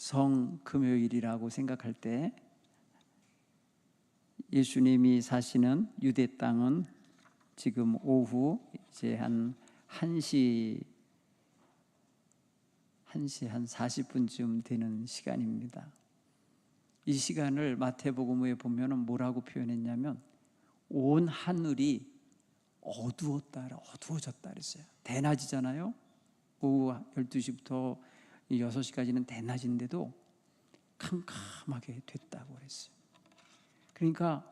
성금요일이라고 생각할 때 예수님이 사시는 유대 땅은 지금 오후 이제 한 1시 한 40분쯤 되는 시간입니다. 이 시간을 마태복음에 보면 뭐라고 표현했냐면 온 하늘이 어두워졌다 그랬어요. 대낮이잖아요. 오후 12시부터 6시까지는 대낮인데도 캄캄하게 됐다고 그랬어요. 그러니까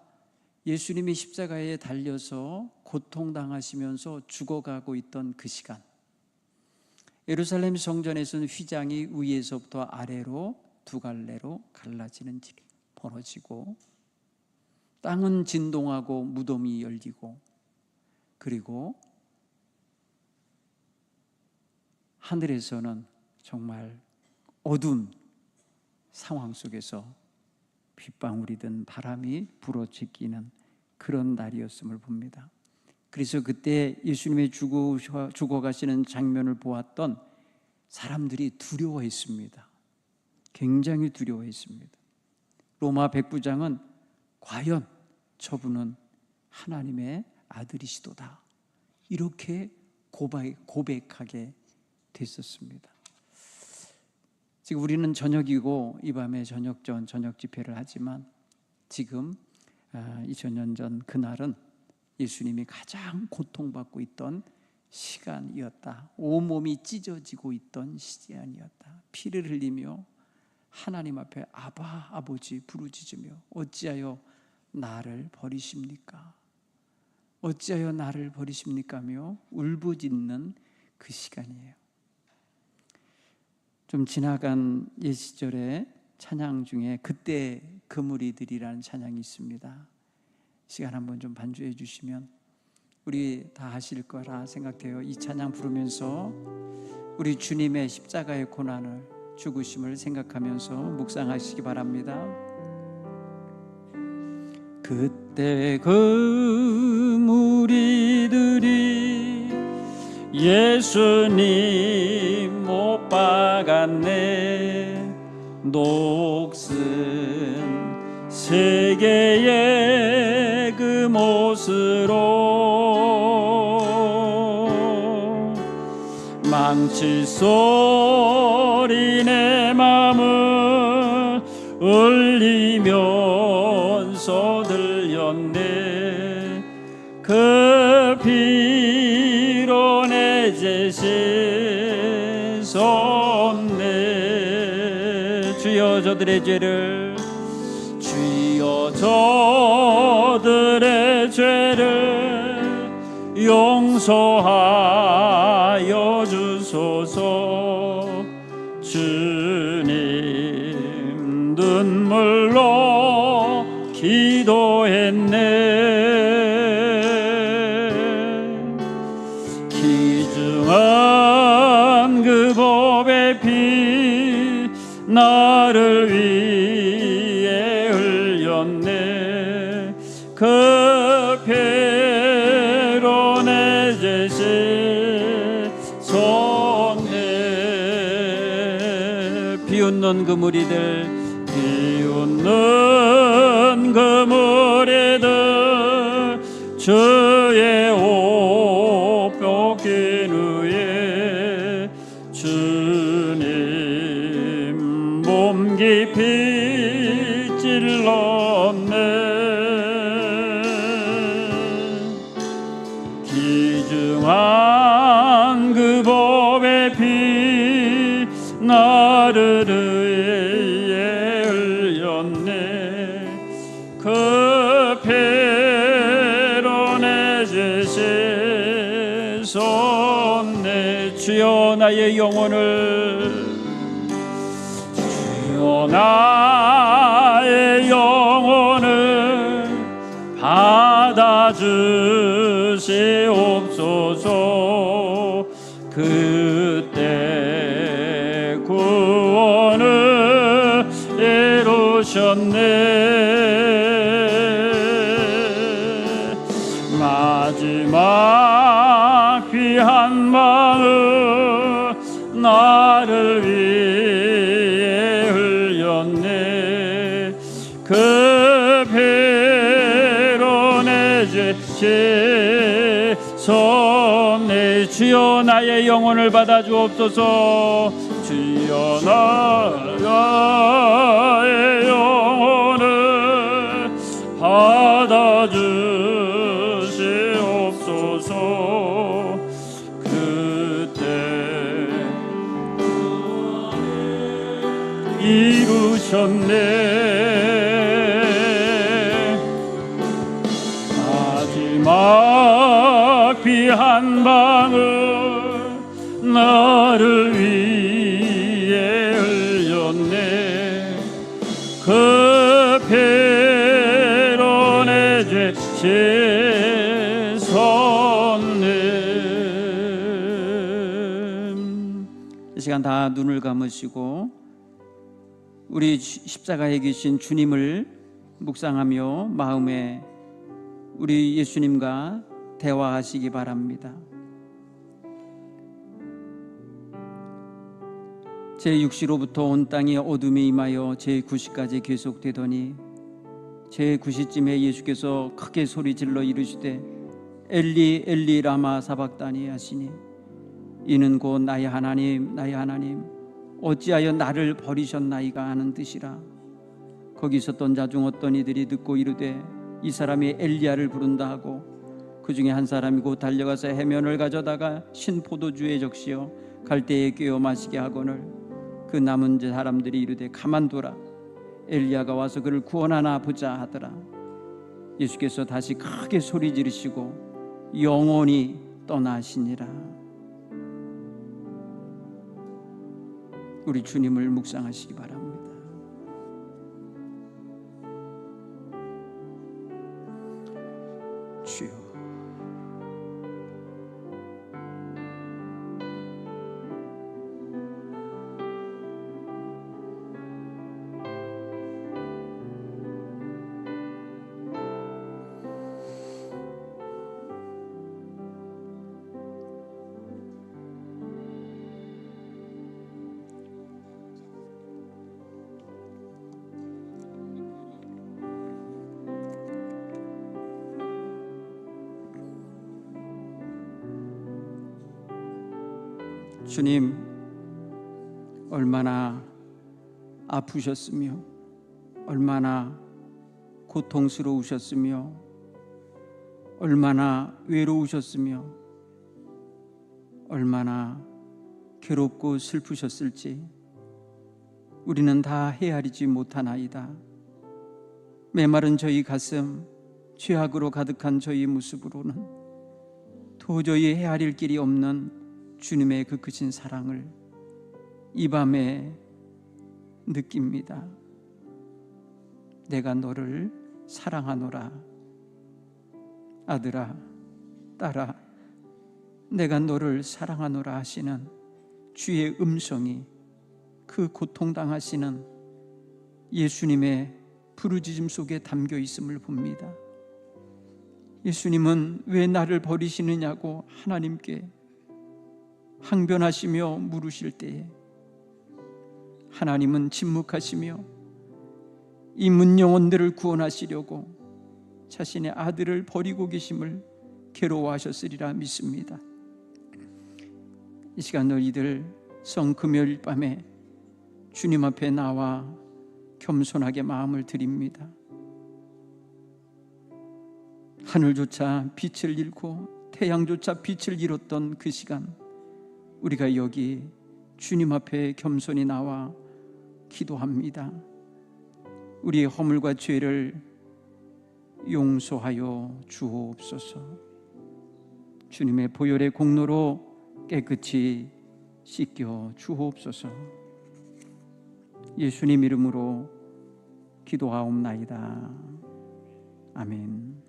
예수님이 십자가에 달려서 고통당하시면서 죽어가고 있던 그 시간, 예루살렘 성전에서는 휘장이 위에서부터 아래로 두 갈래로 갈라지는 일이 벌어지고, 땅은 진동하고 무덤이 열리고, 그리고 하늘에서는 정말 어두운 상황 속에서 빗방울이든 바람이 불어제끼는 그런 날이었음을 봅니다. 그래서 그때 예수님의 죽어가시는 장면을 보았던 사람들이 두려워했습니다. 굉장히 두려워했습니다. 로마 백부장은 과연 저분은 하나님의 아들이시도다, 이렇게 고백하게 됐었습니다. 지금 우리는 저녁이고 이 밤에 저녁 전 저녁 집회를 하지만 지금 2000년 전 그날은 예수님이 가장 고통받고 있던 시간이었다. 온몸이 찢어지고 있던 시간이었다. 피를 흘리며 하나님 앞에 아바 아버지 부르짖으며 어찌하여 나를 버리십니까? 어찌하여 나를 버리십니까? 며 울부짖는 그 시간이에요. 좀 지나간 옛 시절의 찬양 중에 그때 그무리들이라는 찬양이 있습니다. 시간 한번 좀 반주해 주시면 우리 다 아실 거라 생각돼요. 이 찬양 부르면서 우리 주님의 십자가의 고난을, 죽으심을 생각하면서 묵상하시기 바랍니다. 그때 그 무리들이 예수님 못 박았네, 녹슨 세계의 그 못으로 망칠 소리 내 맘을 울리면서 들렸네. 그 피로 내 죄 씻었네. 주여 저들의 죄를, 주여 저들의 죄를 용서하여 주소서. 주님 눈물로 기도했네. 귀중한 그 법의 피 나를 위해 흘렸네. 그 피로 내 죄 씻었네. 비웃는 그 무리들, 비웃는 그 무리들, 주의 옷 벗긴 후에 주님 몸 깊이 찔렀네. 귀중한 그 법의 피 나를 위해 흘렸네. 그 피로 내 죄 씻었네. 주여 나의 영혼을, 주여 나의 영혼을 받아주시옵소서. 그때 구원을 이루셨네. 마지막 귀한 마음 나를 위해 주옵소서. 주여 나의 영혼을 받아 주옵소서. 주여 나의 영혼을 받아 주시옵소서. 그때 이루셨네. 마지막 피 한 방울 나를 위해 흘렸네. 그 피로 내 죄 씻었네. 이 시간 다 눈을 감으시고 우리 십자가에 계신 주님을 묵상하며 마음에 우리 예수님과 대화하시기 바랍니다. 제6시로부터 온 땅에 어둠이 임하여 제9시까지 계속되더니 제9시쯤에 예수께서 크게 소리질러 이르시되 엘리 엘리 라마 사박다니 하시니 이는 곧 나의 하나님 나의 하나님 어찌하여 나를 버리셨나이까 하는 뜻이라. 거기 있었던 자 중 어떤 이들이 듣고 이르되 이 사람이 엘리야를 부른다 하고 그 중에 한 사람이 곧 달려가서 해면을 가져다가 신포도주에 적시어 갈대에 꿰어 마시게 하거늘 그 남은 사람들이 이르되 가만두라 엘리야가 와서 그를 구원하나 보자 하더라. 예수께서 다시 크게 소리 지르시고 영원히 떠나시니라. 우리 주님을 묵상하시기 바랍니다. 주여, 주님 얼마나 아프셨으며 얼마나 고통스러우셨으며 얼마나 외로우셨으며 얼마나 괴롭고 슬프셨을지 우리는 다 헤아리지 못하나이다. 메마른 저희 가슴, 죄악으로 가득한 저희 모습으로는 도저히 헤아릴 길이 없는 주님의 그 크신 사랑을 이 밤에 느낍니다. 내가 너를 사랑하노라. 아들아, 딸아, 내가 너를 사랑하노라 하시는 주의 음성이 그 고통당하시는 예수님의 부르짖음 속에 담겨 있음을 봅니다. 예수님은 왜 나를 버리시느냐고 하나님께 항변하시며 물으실 때에 하나님은 침묵하시며 이 문영혼들을 구원하시려고 자신의 아들을 버리고 계심을 괴로워하셨으리라 믿습니다. 이 시간 너희들 성금요일 밤에 주님 앞에 나와 겸손하게 마음을 드립니다. 하늘조차 빛을 잃고 태양조차 빛을 잃었던 그 시간 우리가 여기 주님 앞에 겸손히 나와 기도합니다. 우리의 허물과 죄를 용서하여 주옵소서. 주님의 보혈의 공로로 깨끗이 씻겨 주옵소서. 예수님 이름으로 기도하옵나이다. 아멘.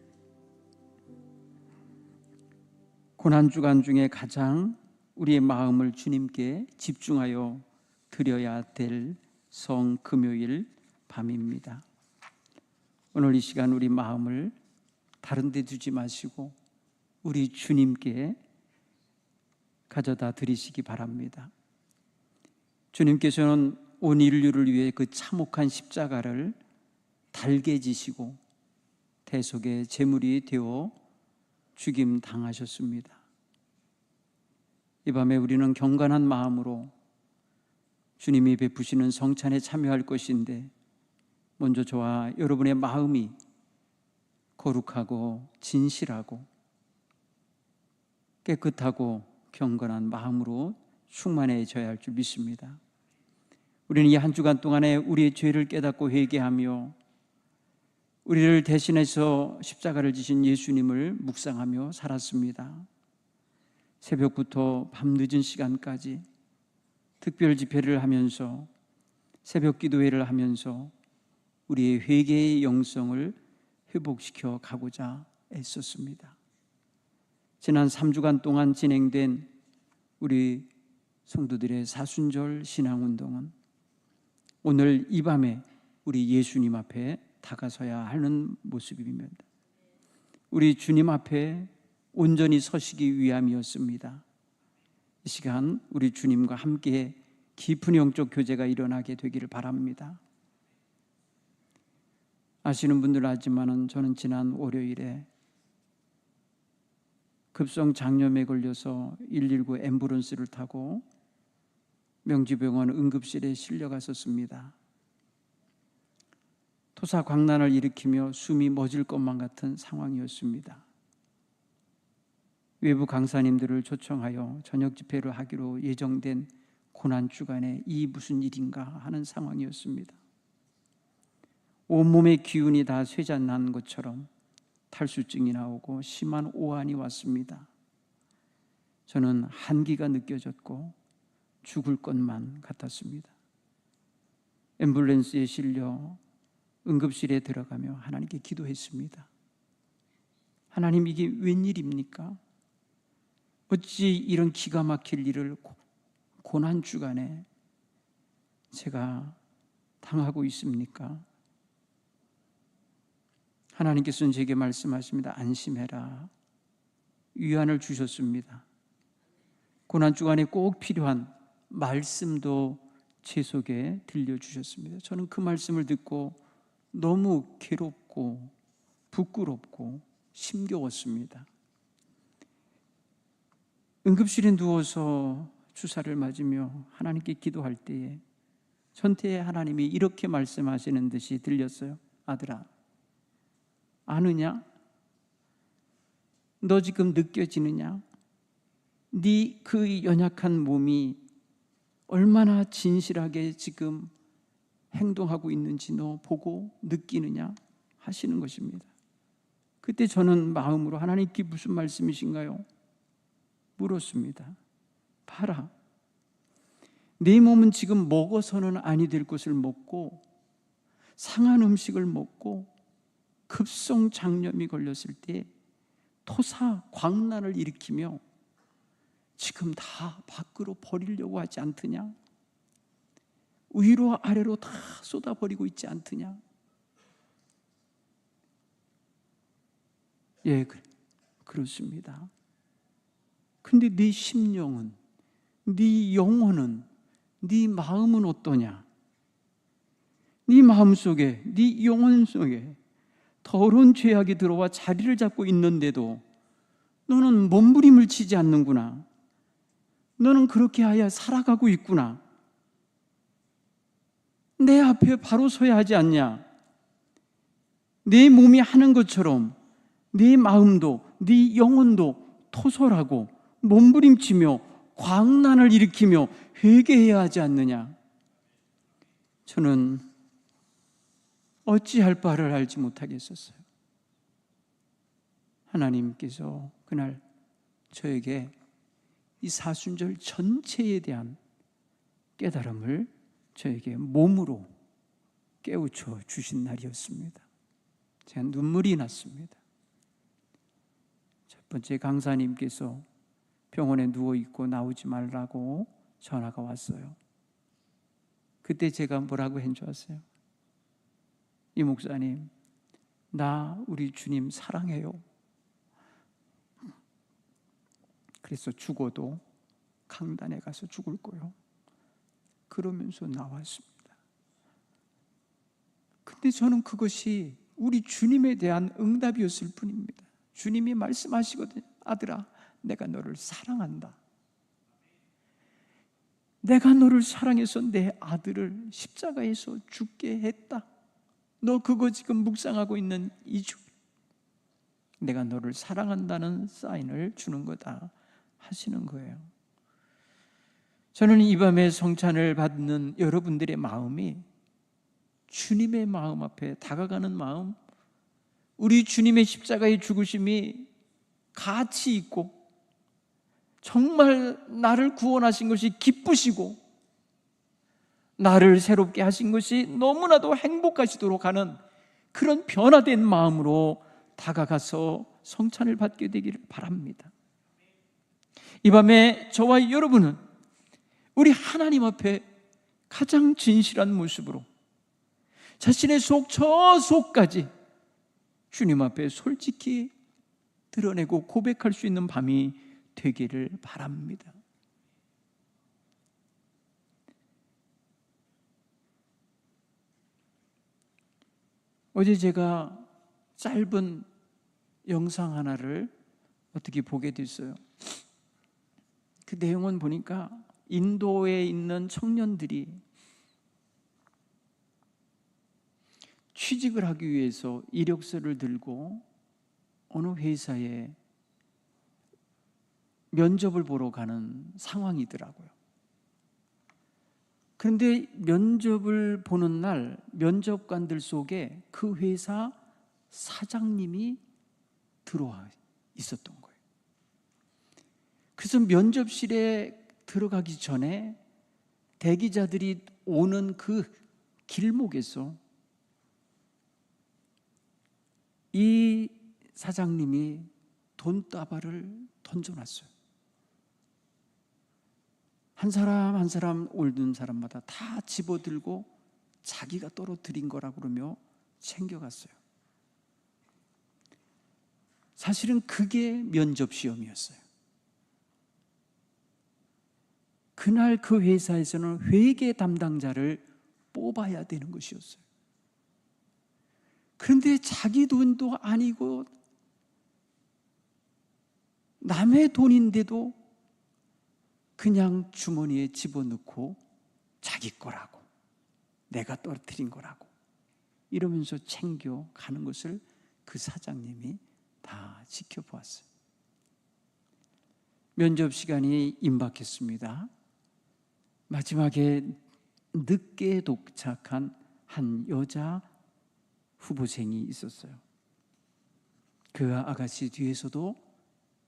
고난주간 중에 가장 우리의 마음을 주님께 집중하여 드려야 될 성금요일 밤입니다. 오늘 이 시간 우리 마음을 다른 데 두지 마시고 우리 주님께 가져다 드리시기 바랍니다. 주님께서는 온 인류를 위해 그 참혹한 십자가를 달게 지시고 대속의 제물이 되어 죽임 당하셨습니다. 이 밤에 우리는 경건한 마음으로 주님이 베푸시는 성찬에 참여할 것인데, 먼저 저와 여러분의 마음이 거룩하고 진실하고 깨끗하고 경건한 마음으로 충만해져야 할 줄 믿습니다. 우리는 이 한 주간 동안에 우리의 죄를 깨닫고 회개하며 우리를 대신해서 십자가를 지신 예수님을 묵상하며 살았습니다. 새벽부터 밤늦은 시간까지 특별 집회를 하면서 새벽 기도회를 하면서 우리의 회개의 영성을 회복시켜 가고자 애썼습니다. 지난 3주간 동안 진행된 우리 성도들의 사순절 신앙운동은 오늘 이 밤에 우리 예수님 앞에 다가서야 하는 모습입니다. 우리 주님 앞에 온전히 서시기 위함이었습니다. 이 시간 우리 주님과 함께 깊은 영적 교제가 일어나게 되기를 바랍니다. 아시는 분들 알지만은 저는 지난 월요일에 급성 장염에 걸려서 119 앰뷸런스를 타고 명지병원 응급실에 실려갔었습니다. 토사광난을 일으키며 숨이 멎을 것만 같은 상황이었습니다. 외부 강사님들을 초청하여 저녁 집회를 하기로 예정된 고난주간에 이 무슨 일인가 하는 상황이었습니다. 온몸의 기운이 다 쇠잔난 것처럼 탈수증이 나오고 심한 오한이 왔습니다. 저는 한기가 느껴졌고 죽을 것만 같았습니다. 앰뷸런스에 실려 응급실에 들어가며 하나님께 기도했습니다. 하나님, 이게 웬일입니까? 어찌 이런 기가 막힐 일을 고난주간에 제가 당하고 있습니까? 하나님께서는 제게 말씀하십니다. 안심해라. 위안을 주셨습니다. 고난주간에 꼭 필요한 말씀도 제 속에 들려주셨습니다. 저는 그 말씀을 듣고 너무 괴롭고 부끄럽고 힘겨웠습니다. 응급실에 누워서 주사를 맞으며 하나님께 기도할 때에 전태에 하나님이 이렇게 말씀하시는 듯이 들렸어요. 아들아, 아느냐? 너 지금 느껴지느냐? 네 그 연약한 몸이 얼마나 진실하게 지금 행동하고 있는지 너 보고 느끼느냐? 하시는 것입니다. 그때 저는 마음으로 하나님께 무슨 말씀이신가요? 물었습니다. 봐라, 내 몸은 지금 먹어서는 아니 될 것을 먹고 상한 음식을 먹고 급성 장염이 걸렸을 때 토사 광난을 일으키며 지금 다 밖으로 버리려고 하지 않더냐? 위로 아래로 다 쏟아버리고 있지 않더냐? 예, 그렇습니다. 근데 네 심령은, 네 영혼은, 네 마음은 어떠냐? 네 마음속에, 네 영혼 속에 더러운 죄악이 들어와 자리를 잡고 있는데도 너는 몸부림을 치지 않는구나. 너는 그렇게 하여 살아가고 있구나. 내 앞에 바로 서야 하지 않냐? 내 몸이 하는 것처럼 네 마음도, 네 영혼도 토설하고 몸부림치며 광난을 일으키며 회개해야 하지 않느냐? 저는 어찌할 바를 알지 못하겠었어요. 하나님께서 그날 저에게 이 사순절 전체에 대한 깨달음을 저에게 몸으로 깨우쳐 주신 날이었습니다. 제가 눈물이 났습니다. 첫 번째 강사님께서 병원에 누워있고 나오지 말라고 전화가 왔어요. 그때 제가 뭐라고 한 줄 아세요? 이 목사님, 나 우리 주님 사랑해요. 그래서 죽어도 강단에 가서 죽을 거요. 그러면서 나왔습니다. 근데 저는 그것이 우리 주님에 대한 응답이었을 뿐입니다. 주님이 말씀하시거든요. 아들아, 내가 너를 사랑한다. 내가 너를 사랑해서 내 아들을 십자가에서 죽게 했다. 너 그거 지금 묵상하고 있는 이주, 내가 너를 사랑한다는 사인을 주는 거다 하시는 거예요. 저는 이 밤에 성찬을 받는 여러분들의 마음이 주님의 마음 앞에 다가가는 마음, 우리 주님의 십자가의 죽으심이 가치 있고 정말 나를 구원하신 것이 기쁘시고 나를 새롭게 하신 것이 너무나도 행복하시도록 하는 그런 변화된 마음으로 다가가서 성찬을 받게 되기를 바랍니다. 이 밤에 저와 여러분은 우리 하나님 앞에 가장 진실한 모습으로 자신의 속 저 속까지 주님 앞에 솔직히 드러내고 고백할 수 있는 밤이 되기를 바랍니다. 어제 제가 짧은 영상 하나를 어떻게 보게 됐어요. 그 내용은 보니까 인도에 있는 청년들이 취직을 하기 위해서 이력서를 들고 어느 회사에 면접을 보러 가는 상황이더라고요. 그런데 면접을 보는 날 면접관들 속에 그 회사 사장님이 들어와 있었던 거예요. 그래서 면접실에 들어가기 전에 대기자들이 오는 그 길목에서 이 사장님이 돈다발을 던져놨어요. 한 사람 한 사람 오는 사람마다 다 집어들고 자기가 떨어뜨린 거라 그러며 챙겨갔어요. 사실은 그게 면접 시험이었어요. 그날 그 회사에서는 회계 담당자를 뽑아야 되는 것이었어요. 그런데 자기 돈도 아니고 남의 돈인데도 그냥 주머니에 집어넣고 자기 거라고, 내가 떨어뜨린 거라고 이러면서 챙겨가는 것을 그 사장님이 다 지켜보았어요. 면접 시간이 임박했습니다. 마지막에 늦게 도착한 한 여자 후보생이 있었어요. 그 아가씨 뒤에서도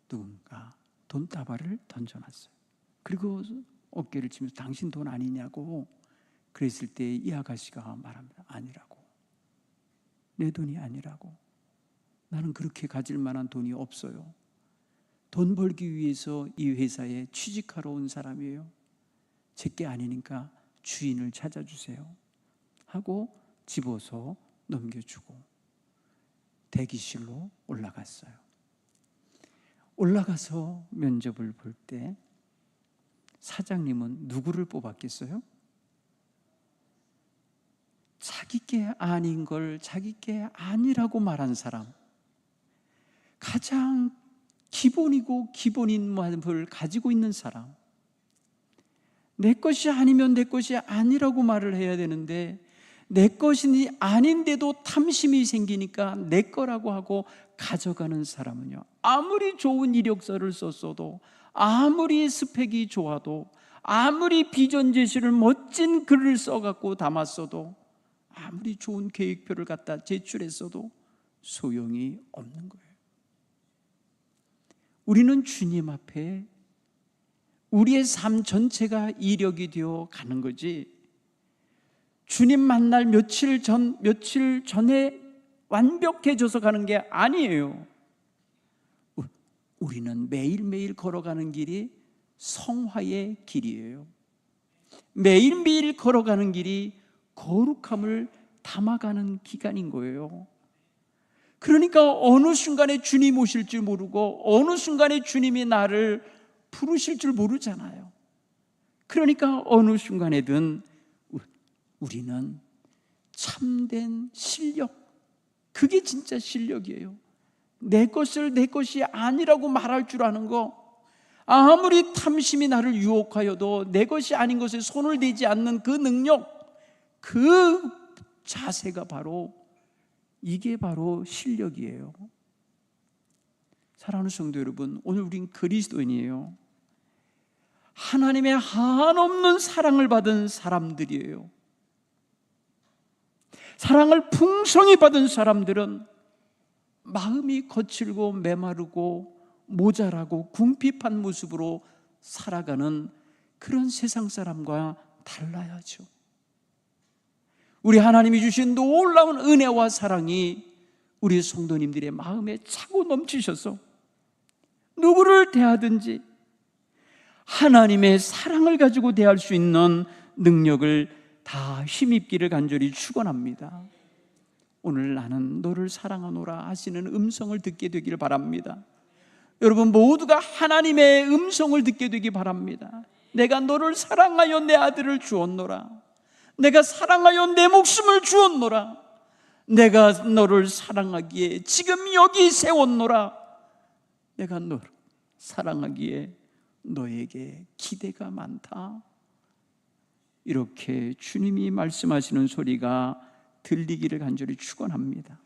누군가 돈다발을 던져놨어요. 그리고 어깨를 치면서 당신 돈 아니냐고 그랬을 때 이 아가씨가 말합니다. 아니라고. 내 돈이 아니라고. 나는 그렇게 가질 만한 돈이 없어요. 돈 벌기 위해서 이 회사에 취직하러 온 사람이에요. 제게 아니니까 주인을 찾아주세요 하고 집어서 넘겨주고 대기실로 올라갔어요. 올라가서 면접을 볼 때 사장님은 누구를 뽑았겠어요? 자기께 아닌 걸 자기께 아니라고 말한 사람, 가장 기본이고 기본인 마음을 가지고 있는 사람, 내 것이 아니면 내 것이 아니라고 말을 해야 되는데 내 것이 아닌데도 탐심이 생기니까 내 거라고 하고 가져가는 사람은요, 아무리 좋은 이력서를 썼어도, 아무리 스펙이 좋아도, 아무리 비전 제시를 멋진 글을 써갖고 담았어도, 아무리 좋은 계획표를 갖다 제출했어도 소용이 없는 거예요. 우리는 주님 앞에 우리의 삶 전체가 이력이 되어 가는 거지, 주님 만날 며칠 전에 완벽해져서 가는 게 아니에요. 우리는 매일매일 걸어가는 길이 성화의 길이에요. 매일매일 걸어가는 길이 거룩함을 담아가는 기간인 거예요. 그러니까 어느 순간에 주님 오실 줄 모르고 어느 순간에 주님이 나를 부르실 줄 모르잖아요. 그러니까 어느 순간에든 우리는 참된 실력, 그게 진짜 실력이에요. 내 것을 내 것이 아니라고 말할 줄 아는 거, 아무리 탐심이 나를 유혹하여도 내 것이 아닌 것에 손을 대지 않는 그 능력, 그 자세가 바로, 이게 바로 실력이에요. 사랑하는 성도 여러분, 오늘 우린 그리스도인이에요. 하나님의 한없는 사랑을 받은 사람들이에요. 사랑을 풍성히 받은 사람들은 마음이 거칠고 메마르고 모자라고 궁핍한 모습으로 살아가는 그런 세상 사람과 달라야죠. 우리 하나님이 주신 놀라운 은혜와 사랑이 우리 성도님들의 마음에 차고 넘치셔서 누구를 대하든지 하나님의 사랑을 가지고 대할 수 있는 능력을 다 힘입기를 간절히 축원합니다. 오늘 나는 너를 사랑하노라 하시는 음성을 듣게 되기를 바랍니다. 여러분 모두가 하나님의 음성을 듣게 되기 바랍니다. 내가 너를 사랑하여 내 아들을 주었노라. 내가 사랑하여 내 목숨을 주었노라. 내가 너를 사랑하기에 지금 여기 세웠노라. 내가 너를 사랑하기에 너에게 기대가 많다. 이렇게 주님이 말씀하시는 소리가 들리기를 간절히 축원합니다.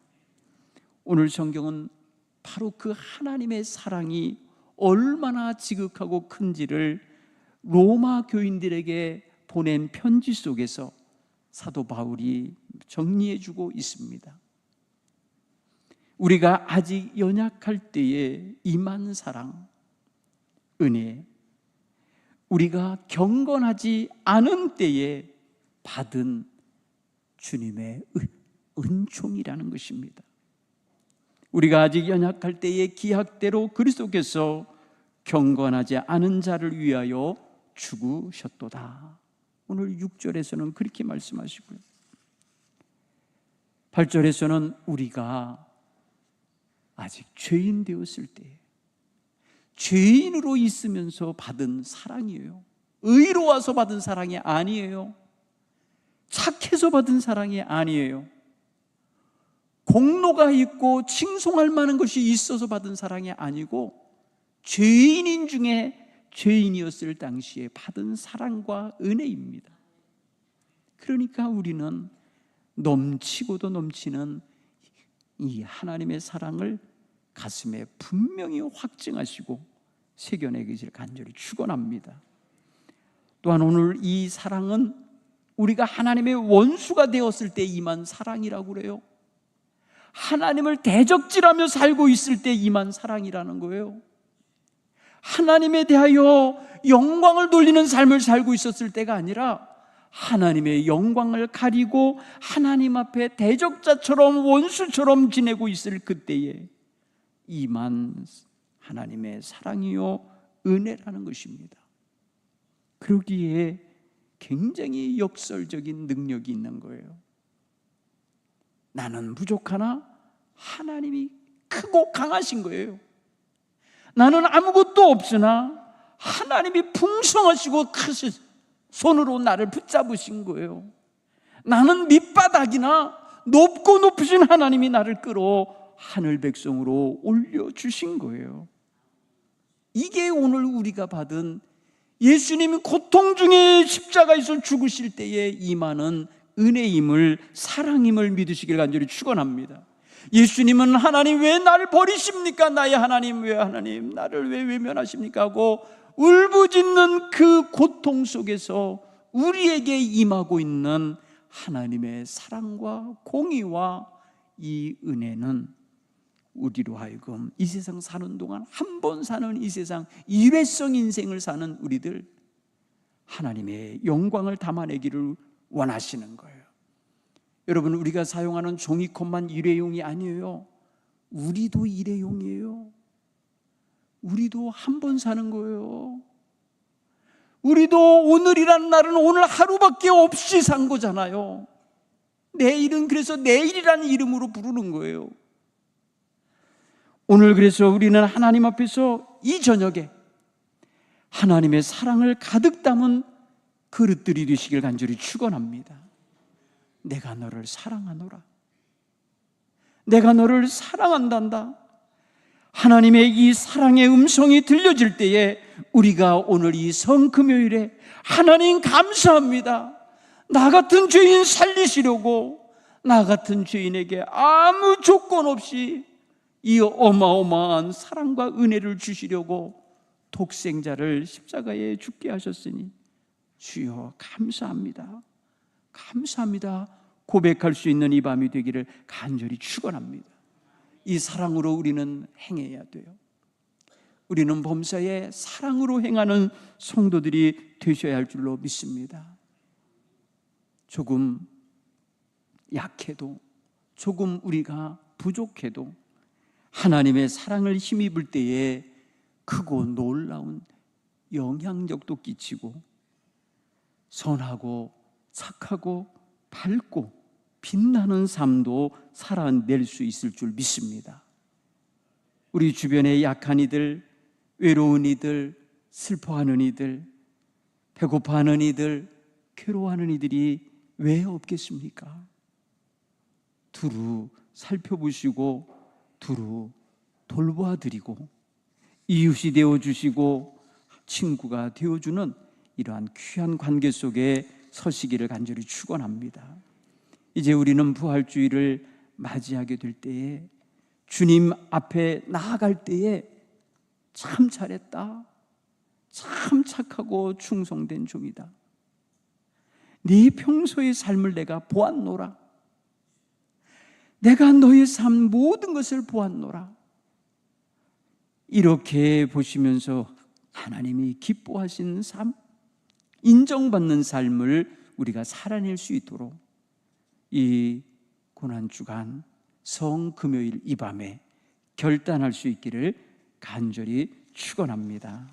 오늘 성경은 바로 그 하나님의 사랑이 얼마나 지극하고 큰지를 로마 교인들에게 보낸 편지 속에서 사도 바울이 정리해주고 있습니다. 우리가 아직 연약할 때에 임한 사랑, 은혜, 우리가 경건하지 않은 때에 받은 주님의 은총이라는 것입니다. 우리가 아직 연약할 때에 기약대로 그리스도께서 경건하지 않은 자를 위하여 죽으셨도다. 오늘 6절에서는 그렇게 말씀하시고요. 8절에서는 우리가 아직 죄인 되었을 때, 죄인으로 있으면서 받은 사랑이에요. 의로워서 받은 사랑이 아니에요. 착해서 받은 사랑이 아니에요. 공로가 있고 칭송할 만한 것이 있어서 받은 사랑이 아니고 죄인인 중에 죄인이었을 당시에 받은 사랑과 은혜입니다. 그러니까 우리는 넘치고도 넘치는 이 하나님의 사랑을 가슴에 분명히 확증하시고 새겨내기를 간절히 축원합니다. 또한 오늘 이 사랑은 우리가 하나님의 원수가 되었을 때 임한 사랑이라고 그래요. 하나님을 대적질하며 살고 있을 때 임한 사랑이라는 거예요. 하나님에 대하여 영광을 돌리는 삶을 살고 있었을 때가 아니라 하나님의 영광을 가리고 하나님 앞에 대적자처럼 원수처럼 지내고 있을 그때에 임한 하나님의 사랑이요 은혜라는 것입니다. 그러기에 굉장히 역설적인 능력이 있는 거예요. 나는 부족하나 하나님이 크고 강하신 거예요. 나는 아무것도 없으나 하나님이 풍성하시고 크신 손으로 나를 붙잡으신 거예요. 나는 밑바닥이나 높고 높으신 하나님이 나를 끌어 하늘 백성으로 올려주신 거예요. 이게 오늘 우리가 받은 예수님이 고통 중에 십자가에서 죽으실 때에 임하는 은혜임을, 사랑임을 믿으시길 간절히 축원합니다. 예수님은 하나님 왜 나를 버리십니까? 나의 하나님 왜 하나님 나를 왜 외면하십니까? 하고 울부짖는 그 고통 속에서 우리에게 임하고 있는 하나님의 사랑과 공의와 이 은혜는 우리로 하여금 이 세상 사는 동안 한 번 사는 이 세상 일회성 인생을 사는 우리들 하나님의 영광을 담아내기를 원하시는 거예요. 여러분, 우리가 사용하는 종이컵만 일회용이 아니에요. 우리도 일회용이에요. 우리도 한 번 사는 거예요. 우리도 오늘이라는 날은 오늘 하루밖에 없이 산 거잖아요. 내일은 그래서 내일이라는 이름으로 부르는 거예요. 오늘 그래서 우리는 하나님 앞에서 이 저녁에 하나님의 사랑을 가득 담은 그릇들이 되시길 간절히 축원합니다. 내가 너를 사랑하노라. 내가 너를 사랑한단다. 하나님의 이 사랑의 음성이 들려질 때에 우리가 오늘 이 성금요일에 하나님 감사합니다. 나 같은 죄인 살리시려고 나 같은 죄인에게 아무 조건 없이 이 어마어마한 사랑과 은혜를 주시려고 독생자를 십자가에 죽게 하셨으니 주여 감사합니다. 감사합니다. 고백할 수 있는 이 밤이 되기를 간절히 축원합니다. 이 사랑으로 우리는 행해야 돼요. 우리는 범사에 사랑으로 행하는 성도들이 되셔야 할 줄로 믿습니다. 조금 약해도, 조금 우리가 부족해도 하나님의 사랑을 힘입을 때에 크고 놀라운 영향력도 끼치고 선하고 착하고 밝고 빛나는 삶도 살아낼 수 있을 줄 믿습니다. 우리 주변에 약한 이들, 외로운 이들, 슬퍼하는 이들, 배고파하는 이들, 괴로워하는 이들이 왜 없겠습니까? 두루 살펴보시고 두루 돌보아드리고 이웃이 되어주시고 친구가 되어주는 이러한 귀한 관계 속에 서시기를 간절히 축원합니다. 이제 우리는 부활주의를 맞이하게 될 때에 주님 앞에 나아갈 때에 참 잘했다, 참 착하고 충성된 종이다, 네 평소의 삶을 내가 보았노라, 내가 너의 삶 모든 것을 보았노라, 이렇게 보시면서 하나님이 기뻐하시는 삶, 인정받는 삶을 우리가 살아낼 수 있도록 이 고난주간 성금요일 이 밤에 결단할 수 있기를 간절히 축원합니다.